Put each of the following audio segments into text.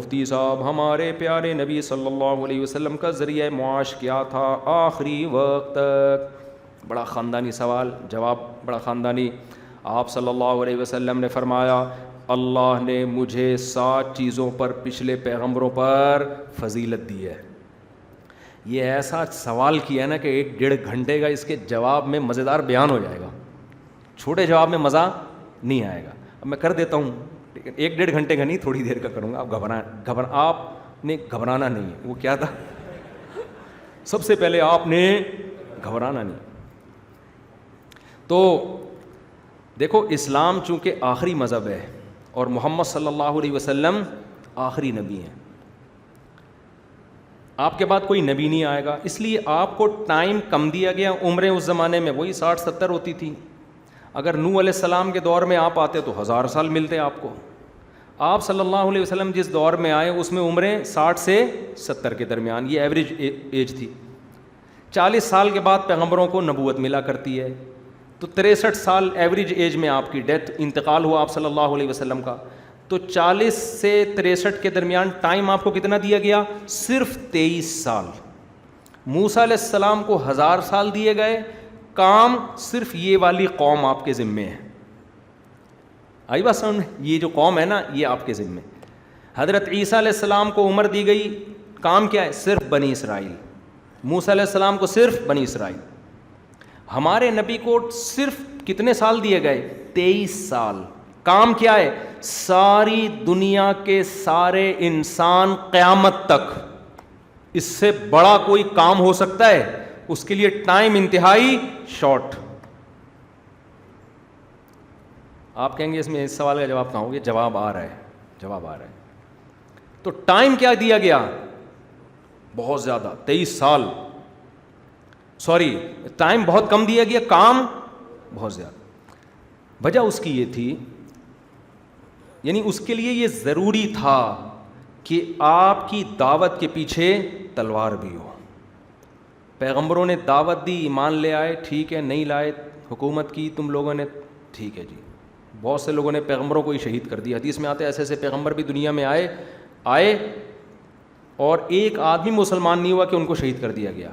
مفتی صاحب ہمارے پیارے نبی صلی اللہ علیہ وسلم کا ذریعہ معاش کیا تھا آخری وقت تک؟ بڑا خاندانی سوال، جواب بڑا خاندانی. آپ صلی اللہ علیہ وسلم نے فرمایا اللہ نے مجھے 7 چیزوں پر پچھلے پیغمبروں پر فضیلت دی ہے. یہ ایسا سوال کیا نا کہ 1.5 گھنٹے کا اس کے جواب میں مزیدار بیان ہو جائے گا. چھوٹے جواب میں مزہ نہیں آئے گا. اب میں کر دیتا ہوں، 1.5 گھنٹے کا نہیں، تھوڑی دیر کا کروں گا. آپ نے گھبرانا نہیں ہے. وہ کیا تھا؟ سب سے پہلے آپ نے گھبرانا نہیں. تو دیکھو اسلام چونکہ آخری مذہب ہے اور محمد صلی اللہ علیہ وسلم آخری نبی ہیں، آپ کے بعد کوئی نبی نہیں آئے گا، اس لیے آپ کو ٹائم کم دیا گیا. عمریں اس زمانے میں وہی 60-70 ہوتی تھی. اگر نوح علیہ السلام کے دور میں آپ آتے تو 1000 سال ملتے آپ کو. آپ صلی اللہ علیہ وسلم جس دور میں آئے اس میں عمریں 60 سے 70 کے درمیان، یہ ایوریج ایج تھی. 40 سال کے بعد پیغمبروں کو نبوت ملا کرتی ہے، تو 63 سال ایوریج ایج میں آپ کی ڈیتھ، انتقال ہوا آپ صلی اللہ علیہ وسلم کا. تو 40 سے 63 کے درمیان ٹائم آپ کو کتنا دیا گیا؟ صرف 23 سال. موسیٰ علیہ السلام کو 1000 سال دیے گئے. کام صرف یہ والی قوم آپ کے ذمے ہے. آئی بات سمجھ میں؟ یہ جو قوم ہے نا یہ آپ کے ذمے. حضرت عیسیٰ علیہ السلام کو عمر دی گئی، کام کیا ہے؟ صرف بنی اسرائیل. موسیٰ علیہ السلام کو صرف بنی اسرائیل. ہمارے نبی کو صرف کتنے سال دیے گئے؟ 23 سال. کام کیا ہے؟ ساری دنیا کے سارے انسان قیامت تک. اس سے بڑا کوئی کام ہو سکتا ہے؟ اس کے لیے ٹائم انتہائی شارٹ. آپ کہیں گے اس میں اس سوال کا جواب کہاں ہوگا؟ جواب آ رہا ہے، جواب آ رہا ہے. تو ٹائم کیا دیا گیا؟ بہت زیادہ، 23 سال. سوری، ٹائم بہت کم دیا گیا، کام بہت زیادہ. وجہ اس کی یہ تھی، یعنی اس کے لیے یہ ضروری تھا کہ آپ کی دعوت کے پیچھے تلوار بھی ہو. پیغمبروں نے دعوت دی، ایمان لے آئے، ٹھیک ہے. نہیں لائے، حکومت کی تم لوگوں نے، ٹھیک ہے جی. بہت سے لوگوں نے پیغمبروں کو ہی شہید کر دیا. حدیث میں آتے ایسے ایسے پیغمبر بھی دنیا میں آئے اور ایک آدمی مسلمان نہیں ہوا کہ ان کو شہید کر دیا گیا.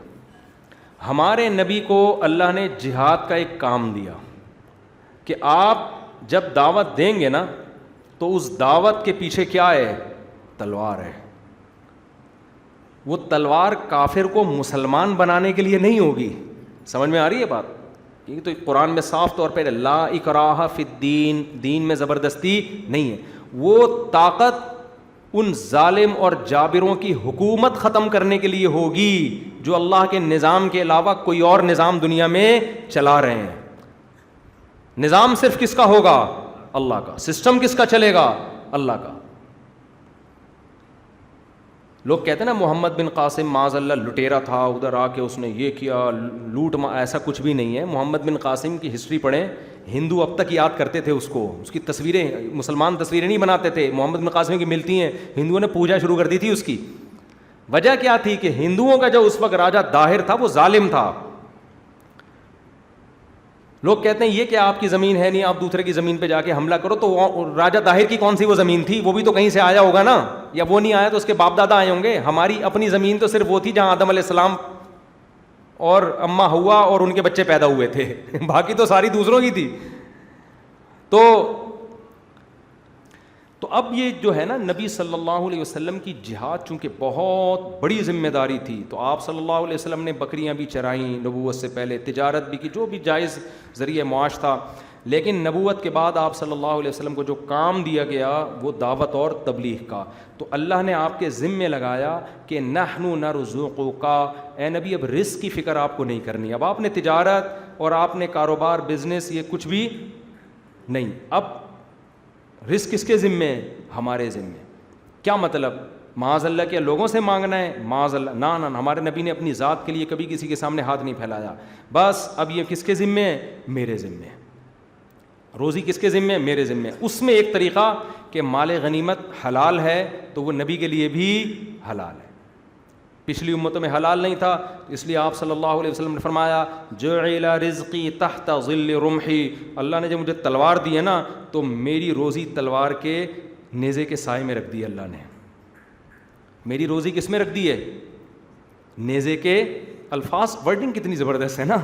ہمارے نبی کو اللہ نے جہاد کا ایک کام دیا کہ آپ جب دعوت دیں گے نا تو اس دعوت کے پیچھے کیا ہے؟ تلوار ہے. وہ تلوار کافر کو مسلمان بنانے کے لیے نہیں ہوگی. سمجھ میں آ رہی ہے بات؟ یہ تو قرآن میں صاف طور پہ لا اکراہ فی الدین، دین میں زبردستی نہیں ہے. وہ طاقت ان ظالم اور جابروں کی حکومت ختم کرنے کے لیے ہوگی جو اللہ کے نظام کے علاوہ کوئی اور نظام دنیا میں چلا رہے ہیں. نظام صرف کس کا ہوگا؟ اللہ کا. سسٹم کس کا چلے گا؟ اللہ کا. لوگ کہتے ہیں نا محمد بن قاسم معاذ اللہ لٹیرا تھا، ادھر آ کے اس نے یہ کیا، لوٹ. ایسا کچھ بھی نہیں ہے. محمد بن قاسم کی ہسٹری پڑھیں. ہندو اب تک یاد کرتے تھے اس کو، اس کی تصویریں. مسلمان تصویریں نہیں بناتے تھے، محمد بن قاسم کی ملتی ہیں. ہندوؤں نے پوجا شروع کر دی تھی اس کی. وجہ کیا تھی کہ ہندوؤں کا جو اس وقت راجہ داہر تھا وہ ظالم تھا. لوگ کہتے ہیں یہ کہ آپ کی زمین ہے نہیں، آپ دوسرے کی زمین پہ جا کے حملہ کرو. تو راجہ داہر کی کون سی وہ زمین تھی؟ وہ بھی تو کہیں سے آیا ہوگا نا. یا وہ نہیں آیا تو اس کے باپ دادا آئے ہوں گے. ہماری اپنی زمین تو صرف وہ تھی جہاں آدم علیہ السلام اور اماں ہوا اور ان کے بچے پیدا ہوئے تھے. باقی تو ساری دوسروں کی تھی. تو اب یہ جو ہے نا نبی صلی اللہ علیہ وسلم کی جہاد چونکہ بہت بڑی ذمہ داری تھی، تو آپ صلی اللہ علیہ وسلم نے بکریاں بھی چرائیں نبوت سے پہلے، تجارت بھی کی، جو بھی جائز ذریعہ معاش تھا. لیکن نبوت کے بعد آپ صلی اللہ علیہ وسلم کو جو کام دیا گیا وہ دعوت اور تبلیغ کا. تو اللہ نے آپ کے ذمے لگایا کہ نحن نرزقک، اے نبی اب رزق کی فکر آپ کو نہیں کرنی. اب آپ نے تجارت اور آپ نے کاروبار، بزنس، یہ کچھ بھی نہیں. اب رزق کس کے ذمے ہے؟ ہمارے ذمے. کیا مطلب؟ معاذ اللہ کیا لوگوں سے مانگنا ہے؟ معاذ اللہ نہ. ہمارے نبی نے اپنی ذات کے لیے کبھی کسی کے سامنے ہاتھ نہیں پھیلایا. بس اب یہ کس کے ذمے ہے؟ میرے ذمے. روزی کس کے ذمے ہے؟ میرے ذمے. اس میں ایک طریقہ کہ مال غنیمت حلال ہے تو وہ نبی کے لیے بھی حلال ہے. پچھلی امتوں میں حلال نہیں تھا، اس لیے آپ صلی اللہ علیہ وسلم نے فرمایا جعل رزقی تحت ظل رمحی، اللہ نے جب مجھے تلوار دی ہے نا تو میری روزی تلوار کے نیزے کے سائے میں رکھ دی اللہ نے. میری روزی کس میں رکھ دی ہے؟ نیزے کے الفاظ ورڈنگ کتنی زبردست ہے نا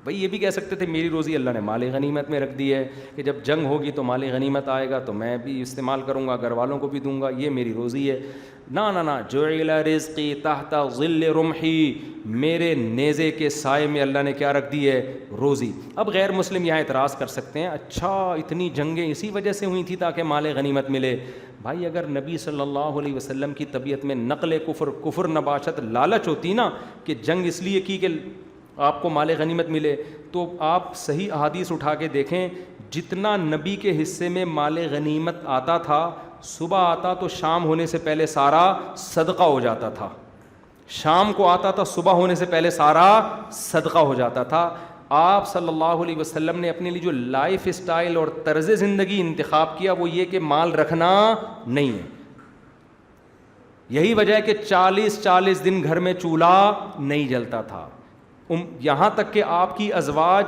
بھائی. یہ بھی کہہ سکتے تھے میری روزی اللہ نے مال غنیمت میں رکھ دی ہے کہ جب جنگ ہوگی تو مال غنیمت آئے گا تو میں بھی استعمال کروں گا, گھر والوں کو بھی دوں گا, یہ میری روزی ہے. نہ جعل رزقی تحت ظل رمحی, میرے نیزے کے سائے میں اللہ نے کیا رکھ دی ہے؟ روزی. اب غیر مسلم یہاں اعتراض کر سکتے ہیں, اچھا اتنی جنگیں اسی وجہ سے ہوئی تھی تاکہ مال غنیمت ملے. بھائی اگر نبی صلی اللہ علیہ وسلم کی طبیعت میں نقل کفر نباشت لالچ ہوتی نا کہ جنگ اس لیے کی کہ آپ کو مال غنیمت ملے, تو آپ صحیح احادیث اٹھا کے دیکھیں, جتنا نبی کے حصے میں مال غنیمت آتا تھا صبح آتا تو شام ہونے سے پہلے سارا صدقہ ہو جاتا تھا, شام کو آتا تھا صبح ہونے سے پہلے سارا صدقہ ہو جاتا تھا. آپ صلی اللہ علیہ وسلم نے اپنے لیے جو لائف اسٹائل اور طرز زندگی انتخاب کیا وہ یہ کہ مال رکھنا نہیں ہے. یہی وجہ ہے کہ 40 دن گھر میں چولہا نہیں جلتا تھا, یہاں تک کہ آپ کی ازواج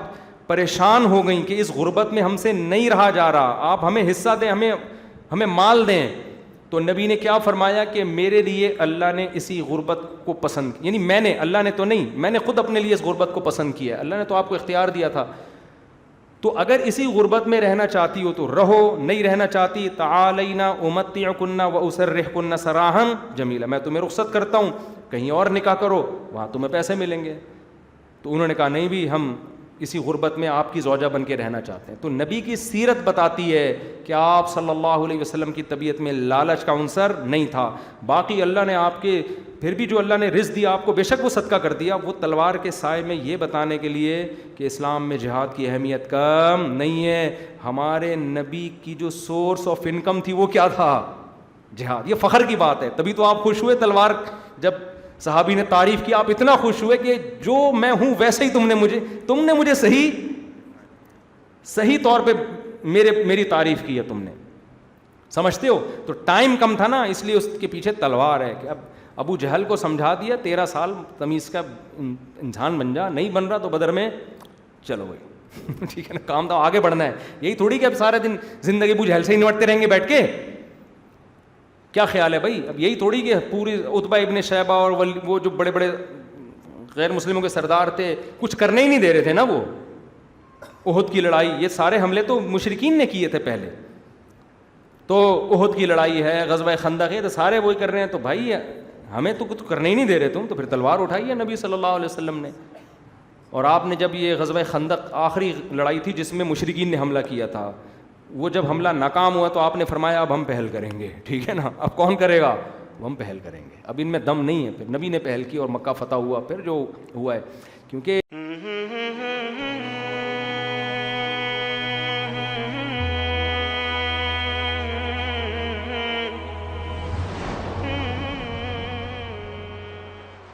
پریشان ہو گئیں کہ اس غربت میں ہم سے نہیں رہا جا رہا, آپ ہمیں حصہ دیں, ہمیں مال دیں. تو نبی نے کیا فرمایا کہ میرے لیے اللہ نے اسی غربت کو پسند, یعنی اللہ نے تو نہیں, میں نے خود اپنے لیے اس غربت کو پسند کیا ہے. اللہ نے تو آپ کو اختیار دیا تھا, تو اگر اسی غربت میں رہنا چاہتی ہو تو رہو, نہیں رہنا چاہتی تعالینا امتعکن واسرحکن سراحا جمیلا, میں تمہیں رخصت کرتا ہوں, کہیں اور نکاح کرو, وہاں تمہیں پیسے ملیں گے. تو انہوں نے کہا نہیں بھی ہم اسی غربت میں آپ کی زوجہ بن کے رہنا چاہتے ہیں. تو نبی کی سیرت بتاتی ہے کہ آپ صلی اللہ علیہ وسلم کی طبیعت میں لالچ کا عنصر نہیں تھا. باقی اللہ نے آپ کے پھر بھی جو اللہ نے رزق دیا آپ کو بے شک وہ صدقہ کر دیا, وہ تلوار کے سائے میں یہ بتانے کے لیے کہ اسلام میں جہاد کی اہمیت کم نہیں ہے. ہمارے نبی کی جو سورس آف انکم تھی وہ کیا تھا؟ جہاد. یہ فخر کی بات ہے. تبھی تو آپ خوش ہوئے تلوار جب صحابی نے تعریف کی, آپ اتنا خوش ہوئے کہ جو میں ہوں ویسے ہی تم نے مجھے صحیح طور پہ میری تعریف کی ہے تم نے, سمجھتے ہو. تو ٹائم کم تھا نا, اس لیے اس کے پیچھے تلوار ہے کہ اب ابو جہل کو سمجھا دیا 13 سال تمیز کا انسان بن جا, نہیں بن رہا تو بدر میں چلو بھائی ٹھیک ہے نا, کام تو آگے بڑھنا ہے. یہی تھوڑی کہ اب سارے دن زندگی ابو جہل سے ہی نمٹتے رہیں گے بیٹھ کے, کیا خیال ہے بھائی؟ اب یہی تھوڑی کہ پوری عتبہ ابن شیبہ اور وہ جو بڑے بڑے غیر مسلموں کے سردار تھے کچھ کرنے ہی نہیں دے رہے تھے نا. وہ احد کی لڑائی, یہ سارے حملے تو مشرکین نے کیے تھے پہلے, تو احد کی لڑائی ہے, غزوہ خندق ہے, تو سارے وہی کر رہے ہیں. تو بھائی ہمیں تو کچھ کرنے ہی نہیں دے رہے تم, تو پھر تلوار اٹھائی ہے نبی صلی اللہ علیہ وسلم نے. اور آپ نے جب یہ غزوہ خندق آخری لڑائی تھی جس میں مشرکین نے حملہ کیا تھا, وہ جب حملہ ناکام ہوا تو آپ نے فرمایا اب ہم پہل کریں گے, ٹھیک ہے نا. اب کون کرے گا؟ ہم پہل کریں گے, اب ان میں دم نہیں ہے. پھر نبی نے پہل کی اور مکہ فتح ہوا پھر جو ہوا ہے, کیونکہ